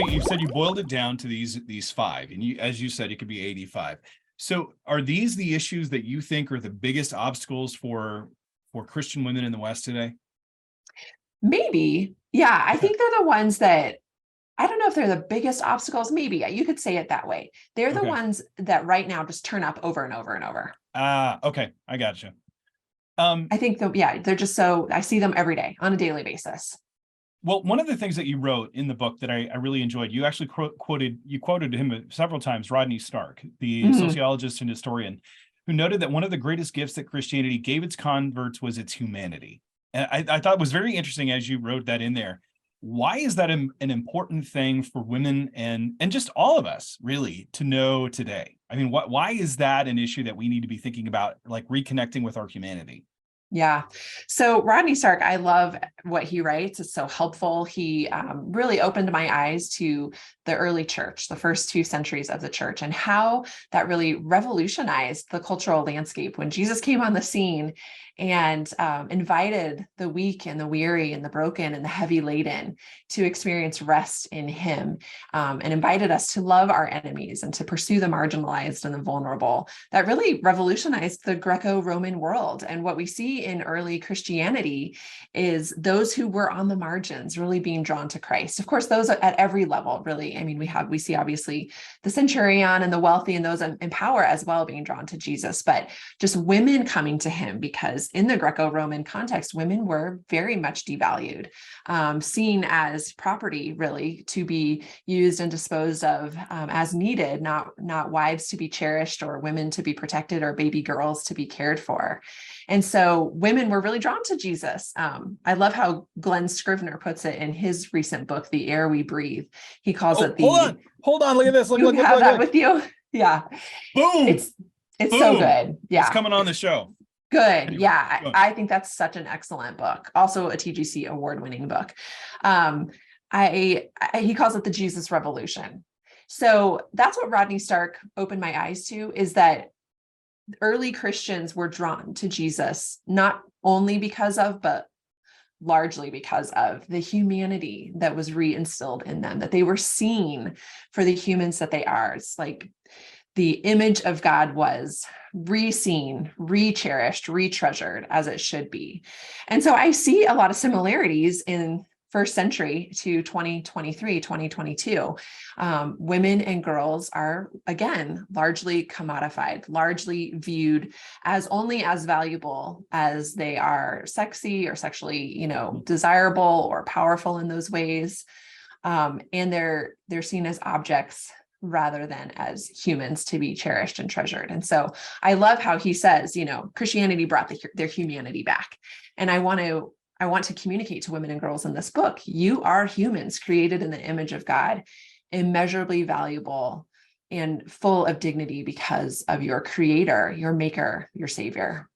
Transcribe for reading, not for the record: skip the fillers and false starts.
you said you boiled it down to these five, and as you said, it could be 85. So are these the issues that you think are the biggest obstacles for Christian women in the West today? Maybe. Yeah, I think they're the ones that, I don't know if they're the biggest obstacles. Maybe you could say it that way. They're the ones that right now just turn up over and over and over. Okay. I gotcha. I think they're just I see them every day on a daily basis. Well, one of the things that you wrote in the book that I really enjoyed, you actually quoted him several times, Rodney Stark, the sociologist and historian, who noted that one of the greatest gifts that Christianity gave its converts was its humanity. And I thought it was very interesting as you wrote that in there. Why is that an important thing for women and just all of us really to know today? I mean, why is that an issue that we need to be thinking about, like reconnecting with our humanity? Yeah. So Rodney Stark, I love what he writes. It's so helpful. He really opened my eyes to the early church, the first 2 centuries of the church, and how that really revolutionized the cultural landscape when Jesus came on the scene and invited the weak and the weary and the broken and the heavy laden to experience rest in him, and invited us to love our enemies and to pursue the marginalized and the vulnerable. That really revolutionized the Greco-Roman world. And what we see in early Christianity is those who were on the margins really being drawn to Christ. Of course, those at every level, really. I mean, we see obviously the centurion and the wealthy and those in power as well being drawn to Jesus, but just women coming to him, because in the Greco-Roman context, women were very much devalued, seen as property really to be used and disposed of as needed, not wives to be cherished or women to be protected or baby girls to be cared for. And so women were really drawn to Jesus. I love how Glenn Scrivener puts it in his recent book, The Air We Breathe. He calls it the... Hold on. Look at this. Look, that with you? Yeah. Boom. It's so good. Yeah. It's coming on the show. Good. Anyway, yeah. I think that's such an excellent book. Also a TGC award-winning book. He calls it the Jesus Revolution. So that's what Rodney Stark opened my eyes to, is that early Christians were drawn to Jesus, not only because of, but largely because of the humanity that was reinstilled in them, that they were seen for the humans that they are. It's like the image of God was reseen, re-cherished, re-treasured as it should be. And so I see a lot of similarities in first century to 2023, 2022. Women and girls are, again, largely commodified, largely viewed as only as valuable as they are sexy or sexually, desirable or powerful in those ways. And they're seen as objects rather than as humans to be cherished and treasured. And so I love how he says, Christianity brought their humanity back. And I want to communicate to women and girls in this book, you are humans created in the image of God, immeasurably valuable and full of dignity because of your creator, your maker, your savior.